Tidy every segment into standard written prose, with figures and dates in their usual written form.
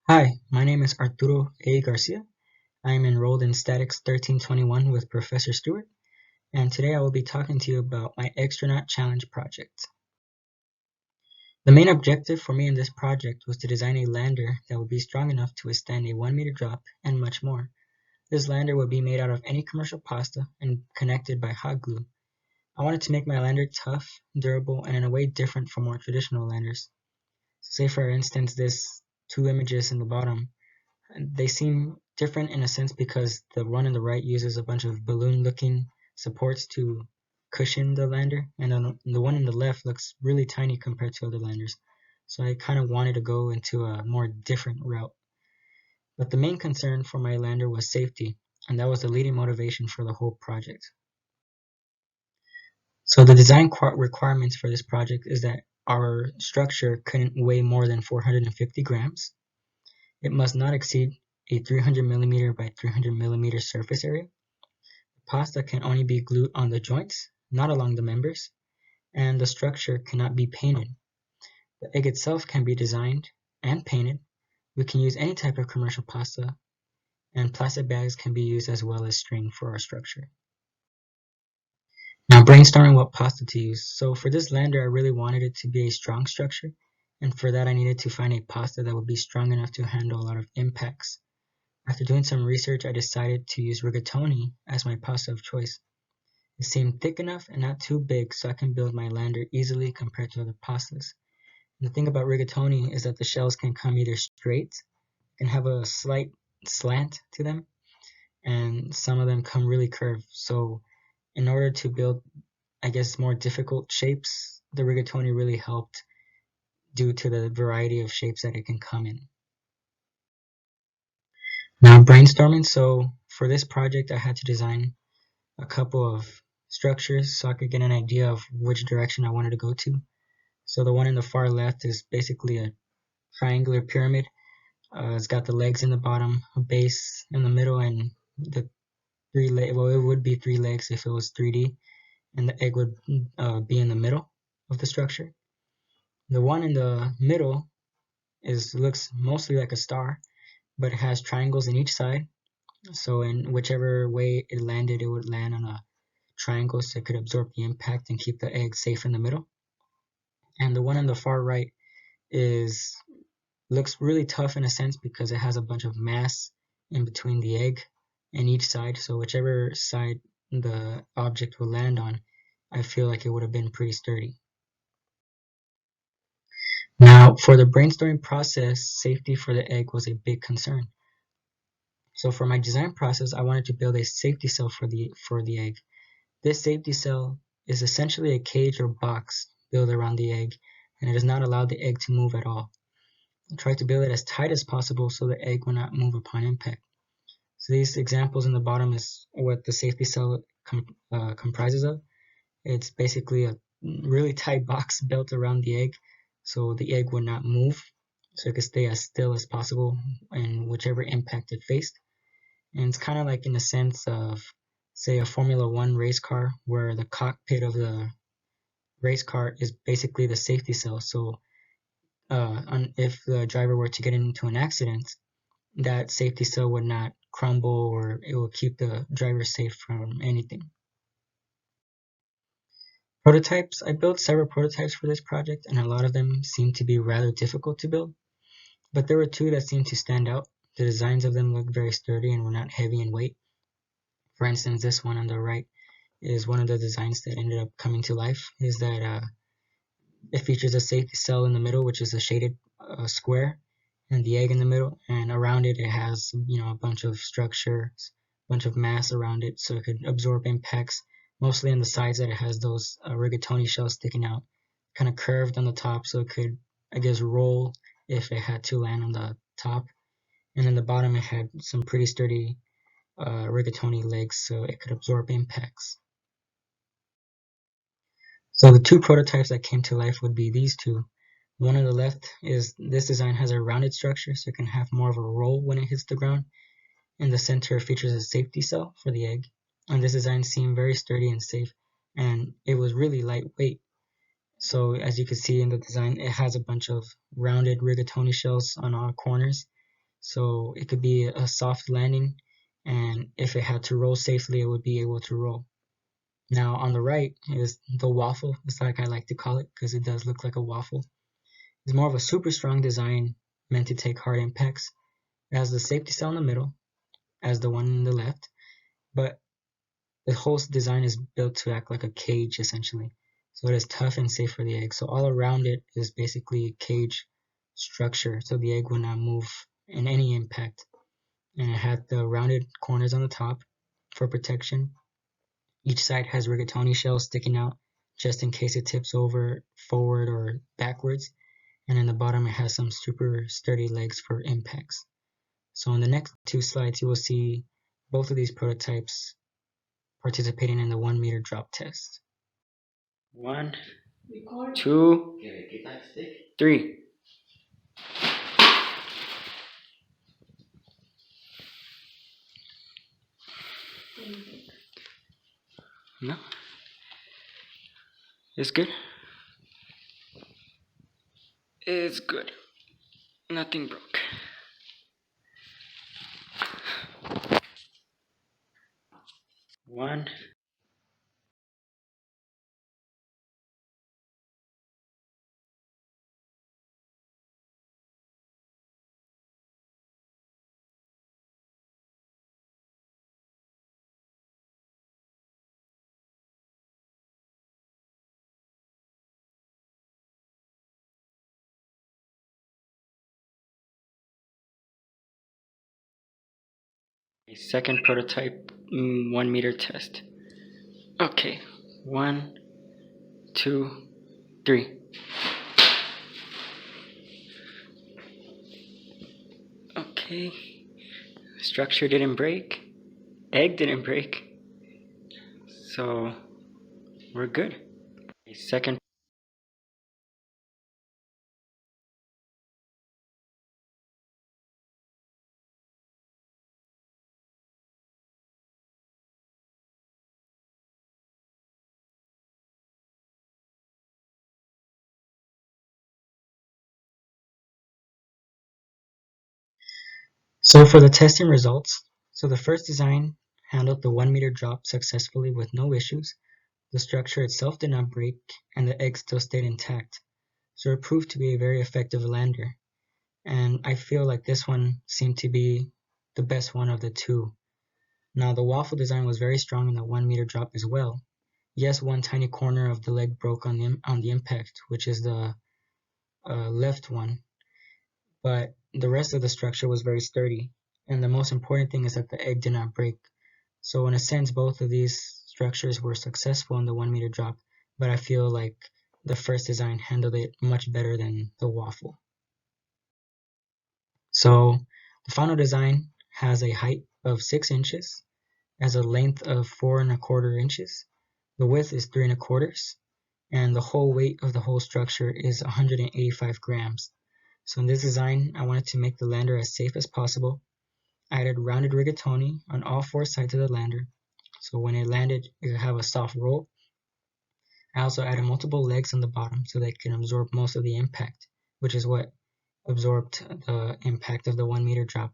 Hi, my name is Arturo Garcia. I am enrolled in Statics 1321 with Professor Stewart, and today I will be talking to you about my Eggstronaut Challenge project. The main objective for me in this project was to design a lander that would be strong enough to withstand a 1 meter drop and much more. This lander would be made out of any commercial pasta and connected by hot glue. I wanted to make my lander tough, durable, and in a way different from more traditional landers. Say for instance this two images in the bottom. They seem different in a sense because the one on the right uses a bunch of balloon-looking supports to cushion the lander, and then the one on the left looks really tiny compared to other landers. So I kind of wanted to go into a more different route. But the main concern for my lander was safety, and that was the leading motivation for the whole project. So the design requirements for this project is that our structure couldn't weigh more than 450 grams. It must not exceed a 300 millimeter by 300 millimeter surface area. Pasta can only be glued on the joints, not along the members, and the structure cannot be painted. The egg itself can be designed and painted. We can use any type of commercial pasta, and plastic bags can be used as well as string for our structure. Now brainstorming what pasta to use. So for this lander, I really wanted it to be a strong structure, and for that I needed to find a pasta that would be strong enough to handle a lot of impacts. After doing some research, I decided to use rigatoni as my pasta of choice. It seemed thick enough and not too big so I can build my lander easily compared to other pastas. And the thing about rigatoni is that the shells can come either straight and have a slight slant to them, and some of them come really curved. So in order to build, I guess, more difficult shapes, the rigatoni really helped due to the variety of shapes that it can come in. Now brainstorming, so for this project I had to design a couple of structures so I could get an idea of which direction I wanted to go to. So the one in the far left is basically a triangular pyramid. It's got the legs in the bottom, a base in the middle, and the three leg. Well, it would be three legs if it was 3D, and the egg would be in the middle of the structure. The one in the middle looks mostly like a star, but it has triangles in each side. So in whichever way it landed, it would land on a triangle so it could absorb the impact and keep the egg safe in the middle. And the one on the far right is looks really tough in a sense because it has a bunch of mass in between the egg and each side. So whichever side the object will land on, I feel like it would have been pretty sturdy. Now, for the brainstorming process, safety for the egg was a big concern. So for my design process, I wanted to build a safety cell for the egg. This safety cell is essentially a cage or box built around the egg, and it does not allow the egg to move at all. I tried to build it as tight as possible so the egg will not move upon impact. So these examples in the bottom is what the safety cell comprises of. It's basically a really tight box built around the egg so the egg would not move, so it could stay as still as possible in whichever impact it faced. And it's kind of like in the sense of, say, a Formula One race car where the cockpit of the race car is basically the safety cell. So if the driver were to get into an accident, that safety cell would not crumble or it will keep the driver safe from anything. Prototypes. I built several prototypes for this project and a lot of them seemed to be rather difficult to build, but there were two that seemed to stand out. The designs of them looked very sturdy and were not heavy in weight. For instance, this one on the right is one of the designs that ended up coming to life, is that it features a safety cell in the middle, which is a shaded square, and the egg in the middle, and around it it has a bunch of structures, a bunch of mass around it so it could absorb impacts. Mostly on the sides that it has those rigatoni shells sticking out, kind of curved on the top so it could, I guess, roll if it had to land on the top. And then the bottom it had some pretty sturdy rigatoni legs so it could absorb impacts. So the two prototypes that came to life would be these two. The one on the left is this design has a rounded structure so it can have more of a roll when it hits the ground. In the center features a safety cell for the egg. And this design seemed very sturdy and safe, and it was really lightweight. So as you can see in the design, it has a bunch of rounded rigatoni shells on all corners, so it could be a soft landing, and if it had to roll safely, it would be able to roll. Now on the right is the waffle. It's like I like to call it because it does look like a waffle. It's more of a super strong design meant to take hard impacts. It has the safety cell in the middle, as the one on the left, but the whole design is built to act like a cage essentially. So it is tough and safe for the egg. So all around it is basically a cage structure, so the egg will not move in any impact. And it had the rounded corners on the top for protection. Each side has rigatoni shells sticking out just in case it tips over, forward, or backwards. And in the bottom, it has some super sturdy legs for impacts. So in the next two slides, you will see both of these prototypes participating in the 1 meter drop test. 1, 2, 3. No? It's good? It's good. Nothing broke. One. A second prototype 1 meter test. Okay. 1, 2, 3. Okay. Structure didn't break. Egg didn't break. So we're good. A second. So for the testing results, so the first design handled the 1 meter drop successfully with no issues. The structure itself did not break, and the egg still stayed intact. So it proved to be a very effective lander. And I feel like this one seemed to be the best one of the two. Now the waffle design was very strong in the 1 meter drop as well. Yes, one tiny corner of the leg broke on the impact, which is the left one, but the rest of the structure was very sturdy. And the most important thing is that the egg did not break. So in a sense, both of these structures were successful in the 1 meter drop, but I feel like the first design handled it much better than the waffle. So the final design has a height of 6 inches, has a length of 4¼ inches, the width is 3¼ and the whole weight of the whole structure is 185 grams. So in this design, I wanted to make the lander as safe as possible. I added rounded rigatoni on all 4 sides of the lander, so when it landed, it would have a soft roll. I also added multiple legs on the bottom so they can absorb most of the impact, which is what absorbed the impact of the 1 meter drop.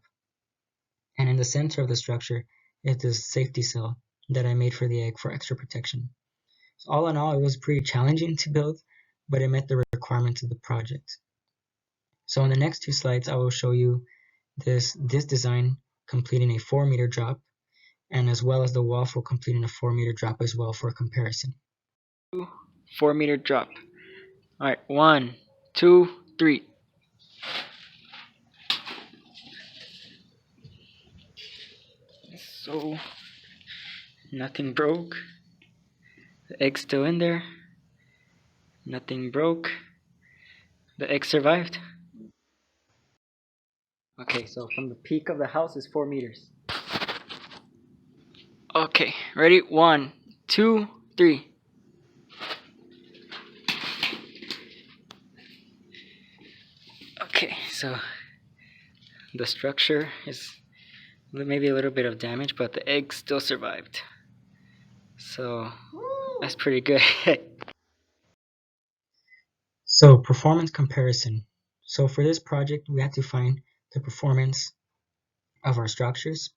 And in the center of the structure is this safety cell that I made for the egg for extra protection. So all in all, it was pretty challenging to build, but it met the requirements of the project. So in the next 2 slides, I will show you this design completing a 4 meter drop, and as well as the waffle completing a 4 meter drop as well for comparison. 4 meter drop. Alright, 1, 2, 3. So, nothing broke. The egg's still in there. Nothing broke. The egg survived. Okay, so from the peak of the house is 4 meters. Okay, ready? 1, 2, 3. Okay, so the structure is maybe a little bit of damage, but the egg still survived. So that's pretty good. So performance comparison. So for this project, we had to find the performance of our structures.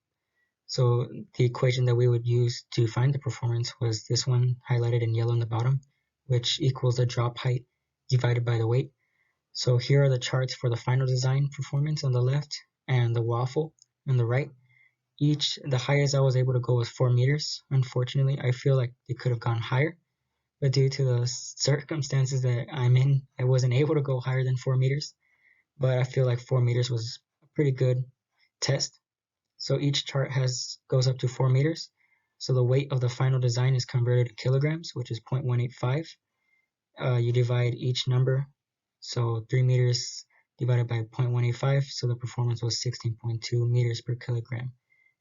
So the equation that we would use to find the performance was this one highlighted in yellow in the bottom, which equals the drop height divided by the weight. So here are the charts for the final design performance on the left and the waffle on the right. The highest I was able to go was 4 meters. Unfortunately, I feel like it could have gone higher, but due to the circumstances that I'm in, I wasn't able to go higher than 4 meters. But I feel like 4 meters was a pretty good test. So each chart goes up to 4 meters. So the weight of the final design is converted to kilograms, which is 0.185. You divide each number, so 3 meters divided by 0.185, so the performance was 16.2 meters per kilogram.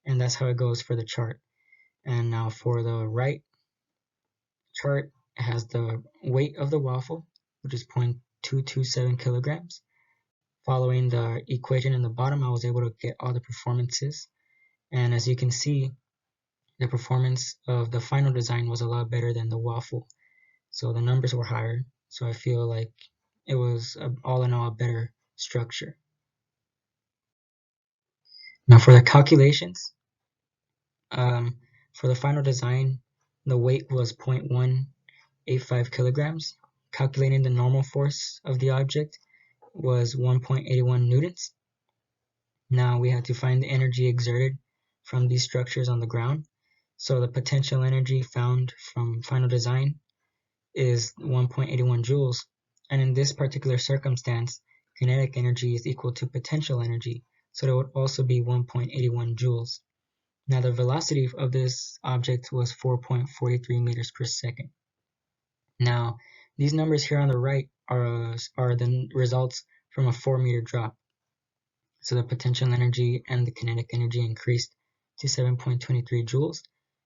And that's how it goes for the chart. And now for the right chart, it has the weight of the waffle, which is 0.227 kilograms. Following the equation in the bottom, I was able to get all the performances. And as you can see, the performance of the final design was a lot better than the waffle. So the numbers were higher. So I feel like it was all in all a better structure. Now for the calculations, for the final design, the weight was 0.185 kilograms. Calculating the normal force of the object was 1.81 newtons. Now we had to find the energy exerted from these structures on the ground. So the potential energy found from final design is 1.81 joules. And in this particular circumstance, kinetic energy is equal to potential energy. So it would also be 1.81 joules. Now the velocity of this object was 4.43 meters per second. Now these numbers here on the right are the results from a 4-meter drop. So the potential energy and the kinetic energy increased to 7.23 joules,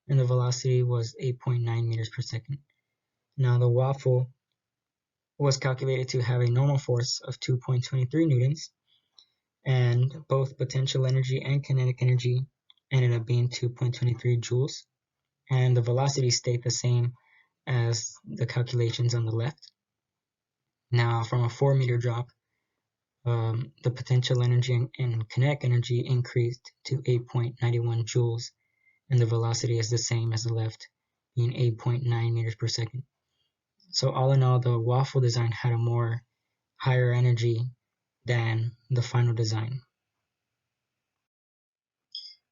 and the velocity was 8.9 meters per second. Now the waffle was calculated to have a normal force of 2.23 newtons, and both potential energy and kinetic energy ended up being 2.23 joules, and the velocity stayed the same as the calculations on the left. Now from a 4-meter drop, the potential energy and kinetic energy increased to 8.91 joules, and the velocity is the same as the left, being 8.9 meters per second. So all in all, the waffle design had a more higher energy than the final design.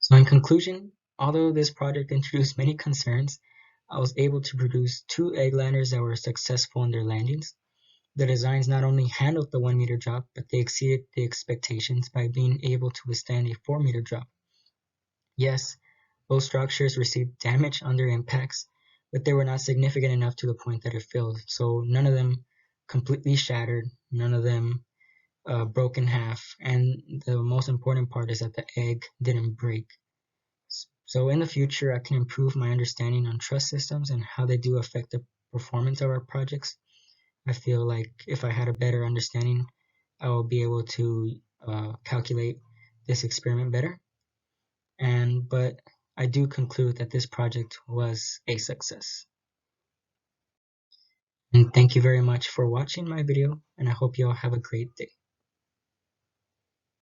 So in conclusion, although this project introduced many concerns, I was able to produce 2 egg landers that were successful in their landings. The designs not only handled the 1-meter drop, but they exceeded the expectations by being able to withstand a 4-meter drop. Yes, both structures received damage on their impacts, but they were not significant enough to the point that it failed. So none of them completely shattered, none of them broke in half, and the most important part is that the egg didn't break. So in the future, I can improve my understanding on trust systems and how they do affect the performance of our projects. I feel like if I had a better understanding, I will be able to calculate this experiment better. But I do conclude that this project was a success. And thank you very much for watching my video, and I hope you all have a great day.